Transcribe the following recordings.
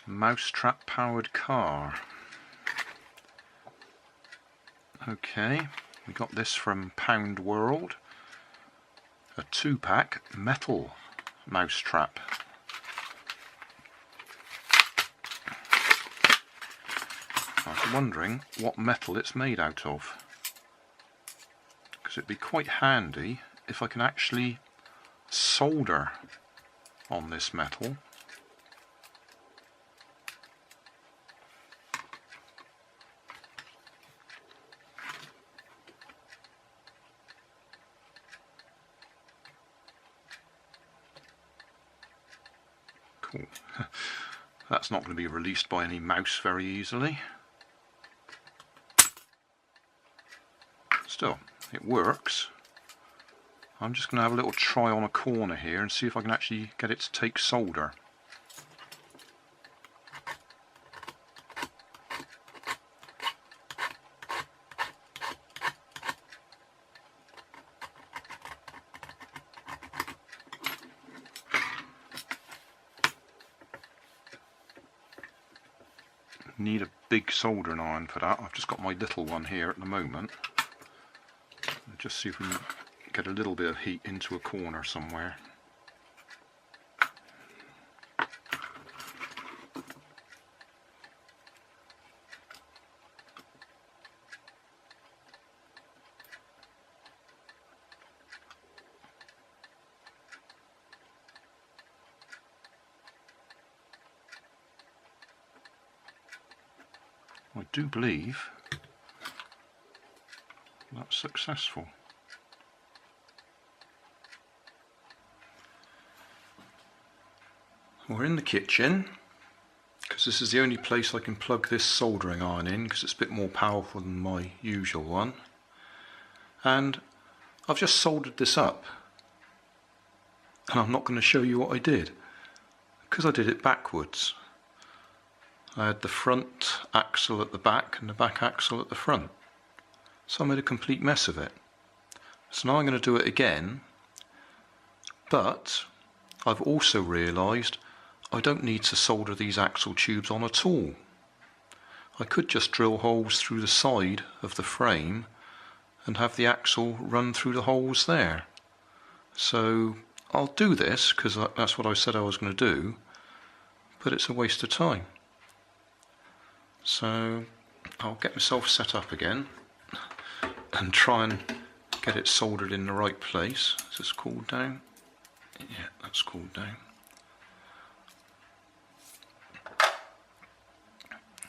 Mousetrap powered car. Okay, we got this from Pound World. A 2-pack Metal Mousetrap. I was wondering what metal it's made out of, because it'd be quite handy if I can actually solder on this metal. Cool. That's not going to be released by any mouse very easily. Still, it works. I'm just going to have a little try on a corner here and see if I can actually get it to take solder. Need a big soldering iron for that. I've just got my little one here at the moment. Just see if we can get a little bit of heat into a corner somewhere. I do believe that's successful. We're in the kitchen, because this is the only place I can plug this soldering iron in, because it's a bit more powerful than my usual one. And I've just soldered this up, and I'm not going to show you what I did, because I did it backwards. I had the front axle at the back and the back axle at the front, so I made a complete mess of it. So now I'm going to do it again, but I've also realised I don't need to solder these axle tubes on at all. I could just drill holes through the side of the frame and have the axle run through the holes there. So I'll do this because that's what I said I was going to do, but it's a waste of time. So I'll get myself set up again and try and get it soldered in the right place. Is this cooled down? Yeah, that's cooled down.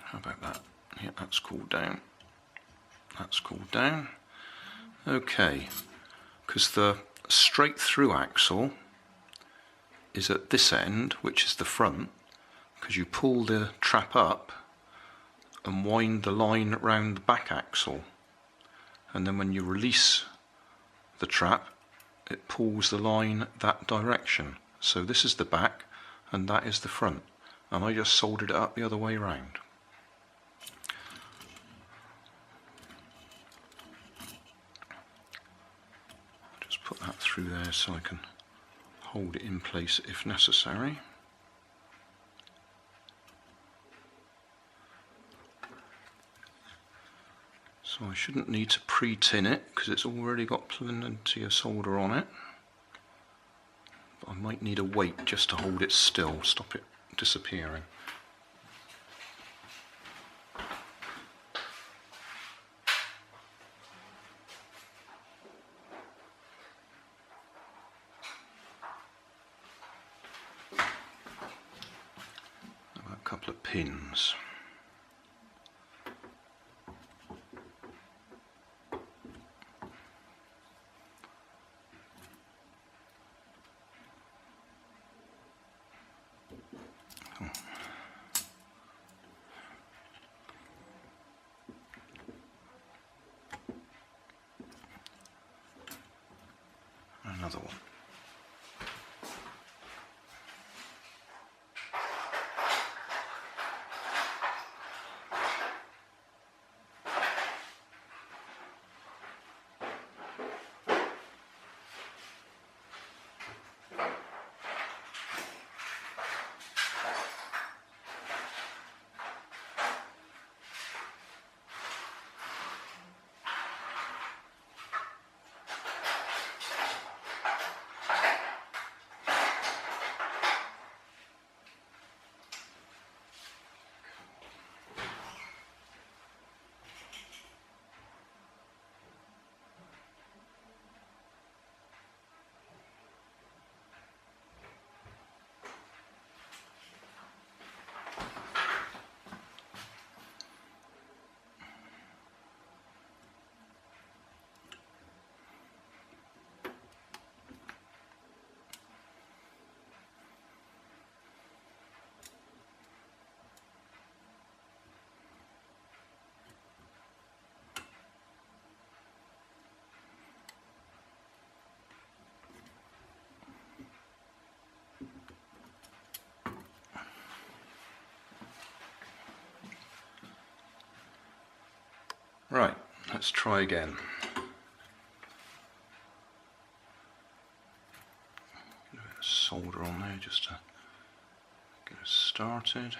How about that? Yeah, that's cooled down. That's cooled down. Okay, because the straight through axle is at this end, which is the front, because you pull the trap up and wind the line around the back axle, and then when you release the trap it pulls the line that direction. So this is the back and that is the front, and I just soldered it up the other way around. I'll just put that through there so I can hold it in place if necessary. So I shouldn't need to pre-tin it because it's already got plenty of solder on it. But I might need a weight just to hold it still, stop it disappearing. About a couple of pins. Another one. Right, let's try again. A bit of solder on there just to get us started.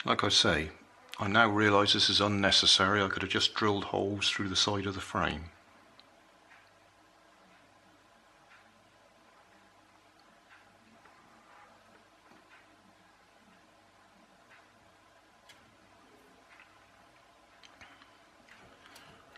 Like I say, I now realise this is unnecessary. I could have just drilled holes through the side of the frame.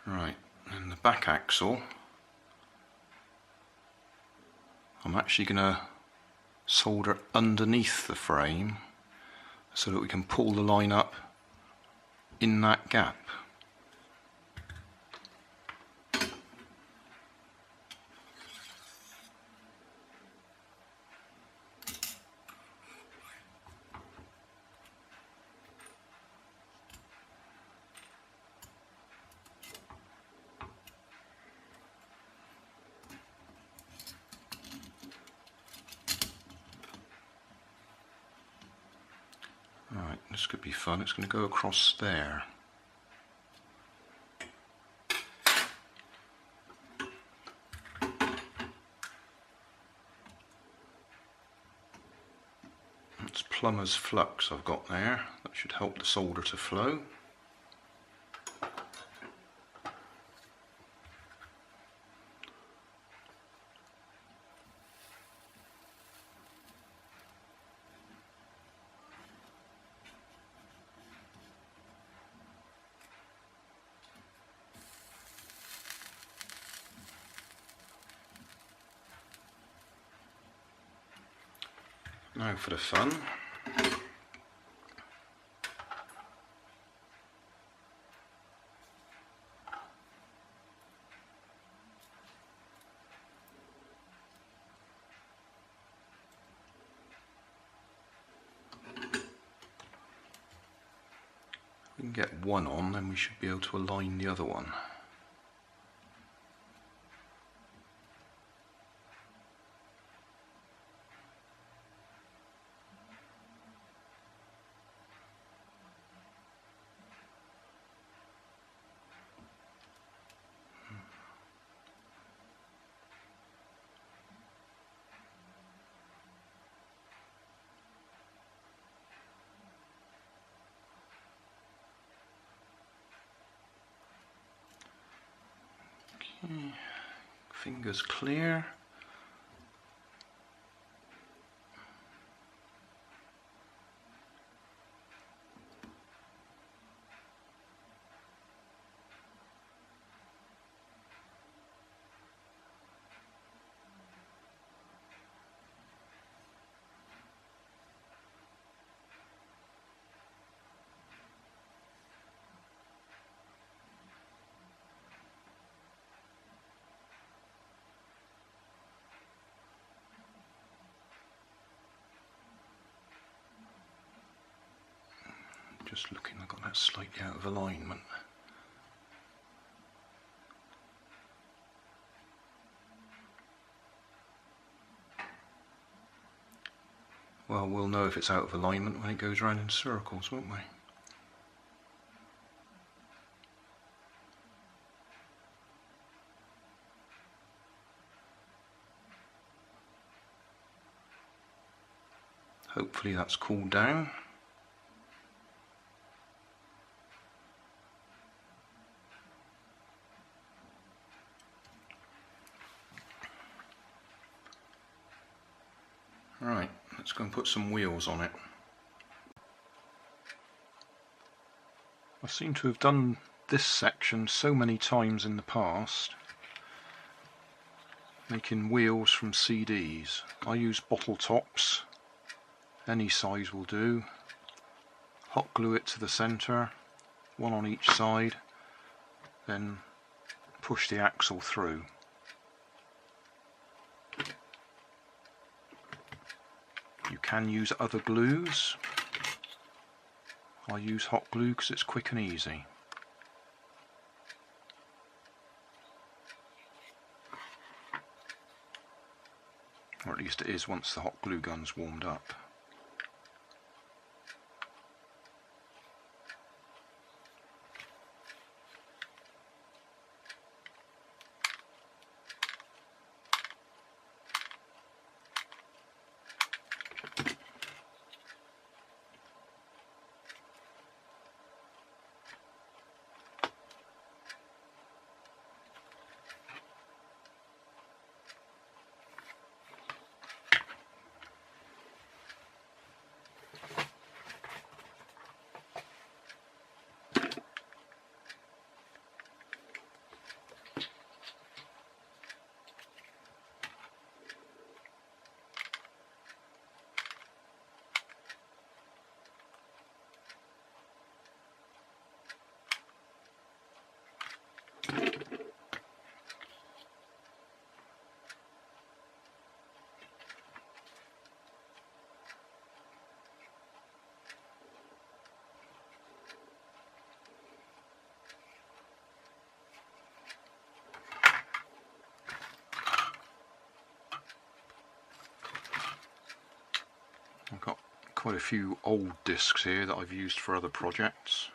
Right, and the back axle, I'm actually going to solder underneath the frame so that we can pull the line up in that gap. Right, this could be fun. It's going to go across there. It's plumber's flux I've got there. That should help the solder to flow. Now for the fun. If we can get one on, then we should be able to align the other one. Okay. Fingers clear. Just looking, I got that slightly out of alignment. Well, we'll know if it's out of alignment when it goes around in circles, won't we? Hopefully that's cooled down. Right, let's go and put some wheels on it. seem to have done this section so many times in the past, making wheels from CDs. I use bottle tops, any size will do. Hot glue it to the centre, one on each side, then push the axle through. You can use other glues. I use hot glue because it's quick and easy. Or at least it is once the hot glue gun's warmed up. I've got quite a few old discs here that I've used for other projects.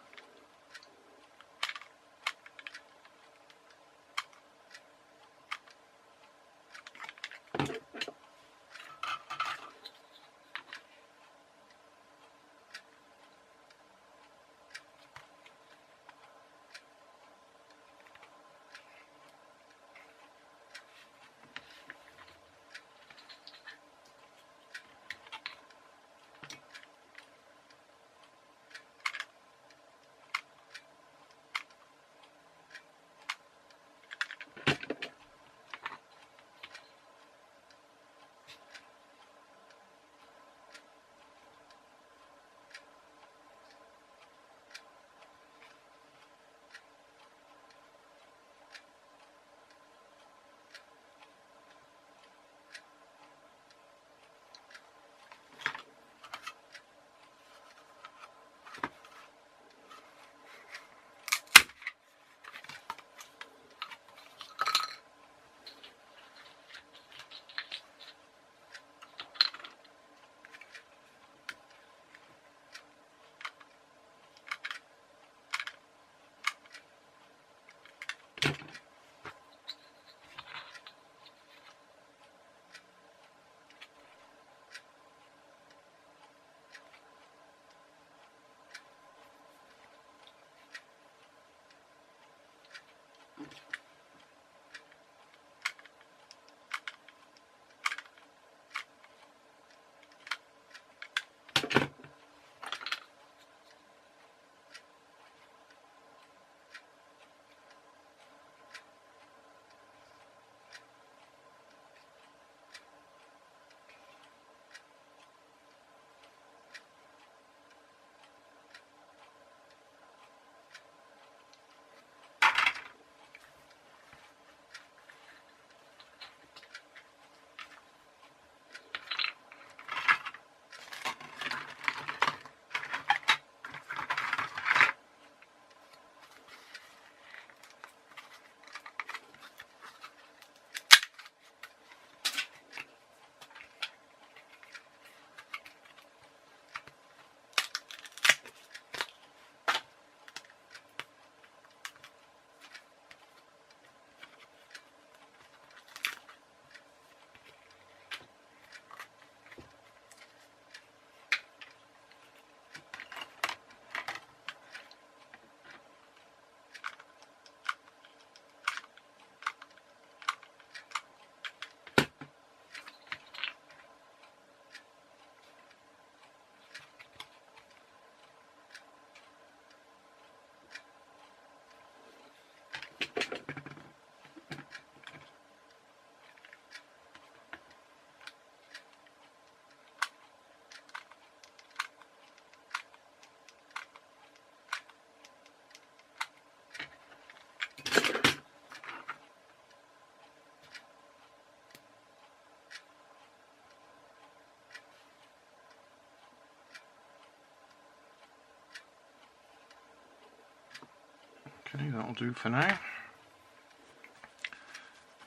Okay, that'll do for now.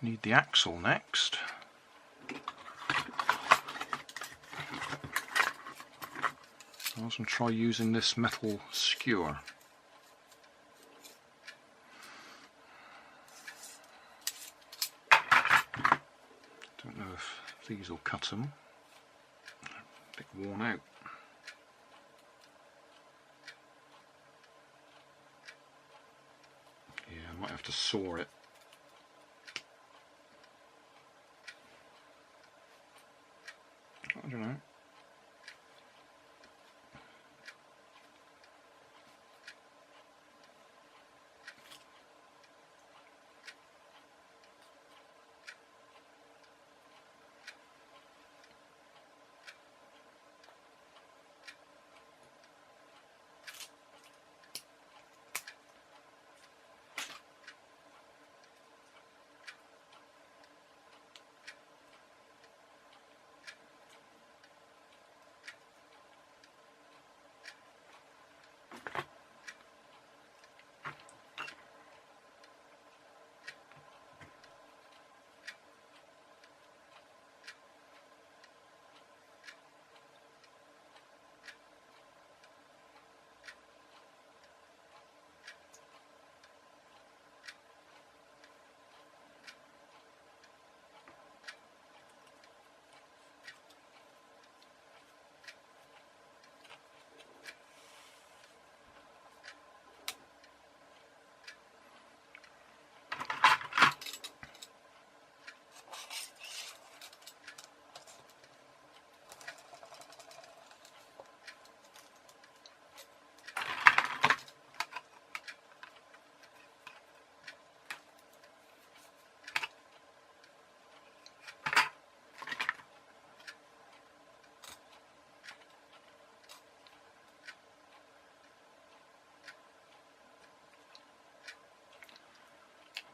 Need the axle next. I'll also try using this metal skewer. Don't know if these will cut them. A bit worn out. Yeah, I might have to saw it. I don't know.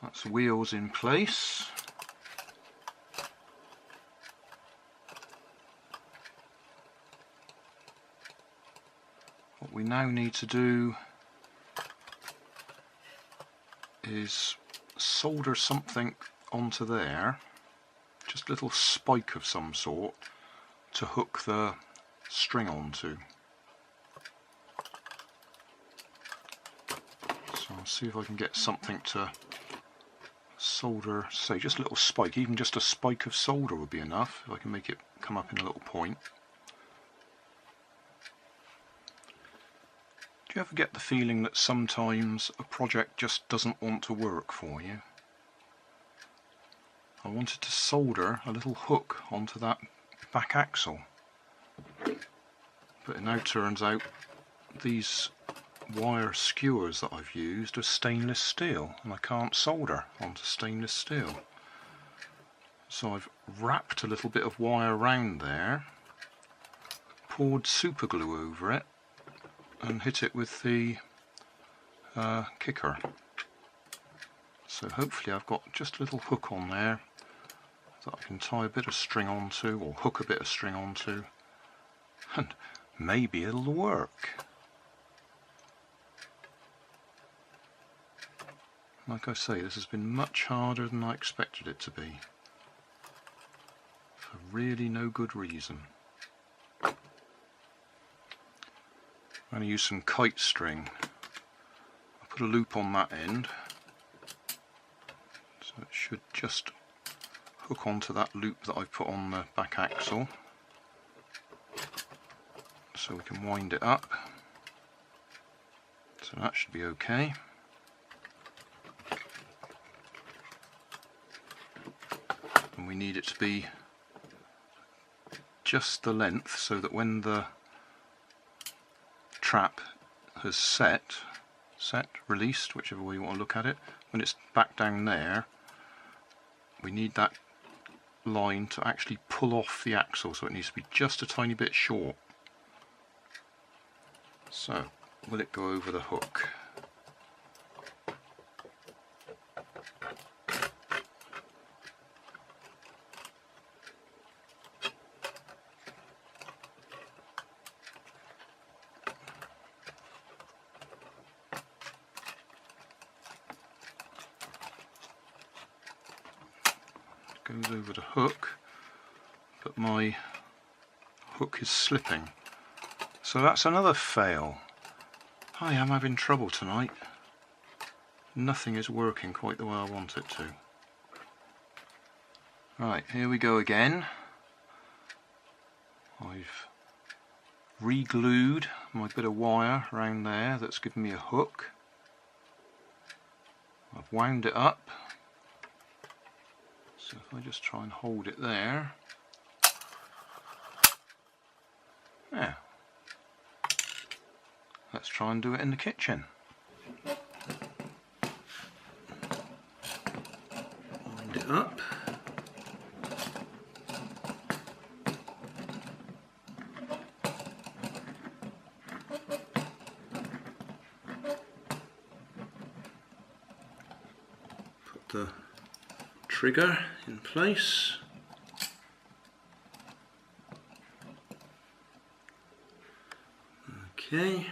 That's wheels in place. What we now need to do is solder something onto there, just a little spike of some sort to hook the string onto. So I'll see if I can get something to solder, say just a little spike, even just a spike of solder would be enough, if I can make it come up in a little point. Do you ever get the feeling that sometimes a project just doesn't want to work for you? I wanted to solder a little hook onto that back axle, but it now turns out these wire skewers that I've used are stainless steel and I can't solder onto stainless steel. So I've wrapped a little bit of wire around there, poured superglue over it and hit it with the kicker. So hopefully I've got just a little hook on there that I can tie a bit of string onto, or hook a bit of string onto, and maybe it'll work. Like I say, this has been much harder than I expected it to be, for really no good reason. I'm going to use some kite string. I'll put a loop on that end, so it should just hook onto that loop that I've put on the back axle, so we can wind it up. So that should be okay. And we need it to be just the length so that when the trap has set, released, whichever way you want to look at it, when it's back down there, we need that line to actually pull off the axle, so it needs to be just a tiny bit short. So, will it go over the hook? goes over the hook, but my hook is slipping. So that's another fail. I am having trouble tonight. Nothing is working quite the way I want it to. Right, here we go again. I've re-glued my bit of wire around there that's given me a hook. I've wound it up. So if I just try and hold it there. Yeah. Let's try and do it in the kitchen. Wind it up. Put the trigger in place. Okay.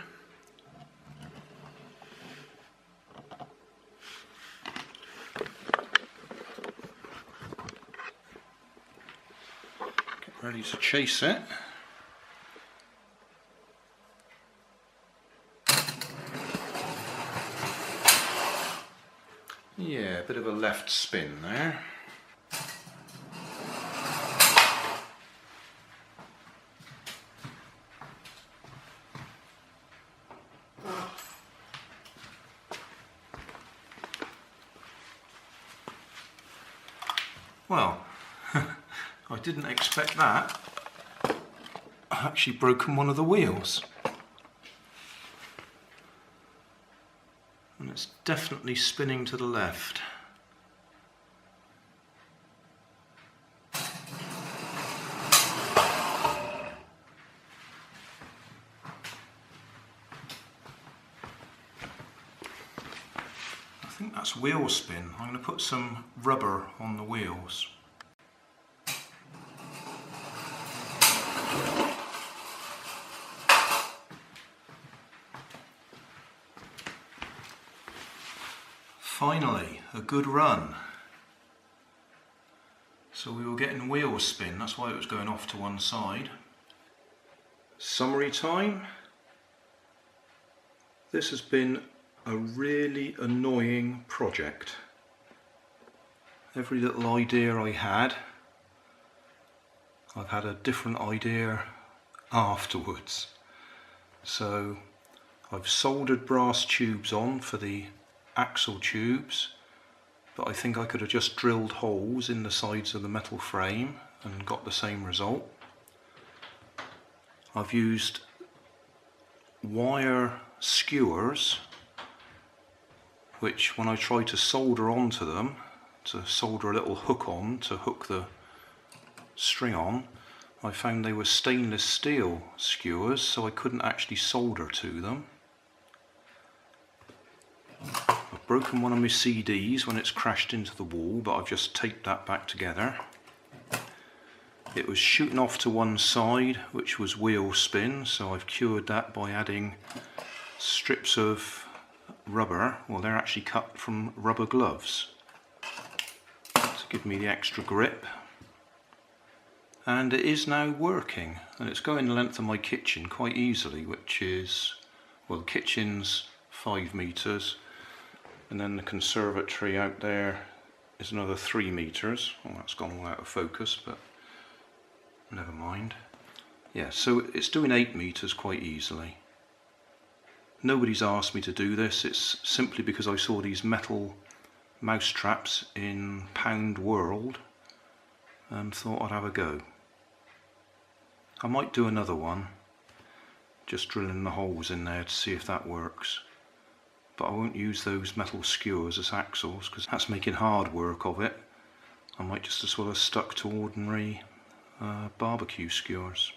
Get ready to chase it. Yeah, a bit of a left spin there. Well, I didn't expect that. I've actually broken one of the wheels. And it's definitely spinning to the left. I think that's wheel spin. I'm going to put some rubber on the wheels. Finally, a good run. So we were getting wheel spin, that's why it was going off to one side. Summary time. This has been a really annoying project. Every little idea I had, I've had a different idea afterwards. So I've soldered brass tubes on for the axle tubes, but I think I could have just drilled holes in the sides of the metal frame and got the same result. I've used wire skewers, which when I try to solder onto them, to solder a little hook on to hook the string on, I found they were stainless steel skewers, so I couldn't actually solder to them. I've broken one of my CDs when it's crashed into the wall, but I've just taped that back together. It was shooting off to one side, which was wheel spin, so I've cured that by adding strips of rubber. Well, they're actually cut from rubber gloves to give me the extra grip. And it is now working, and it's going the length of my kitchen quite easily, which is, well, the kitchen's 5 meters, and then the conservatory out there is another 3 meters. Well, that's gone all out of focus, but never mind. Yeah, so it's doing 8 meters quite easily. Nobody's asked me to do this, it's simply because I saw these metal mousetraps in Pound World and thought I'd have a go. I might do another one, just drilling the holes in there to see if that works. But I won't use those metal skewers as axles because that's making hard work of it. I might just as well have stuck to ordinary barbecue skewers.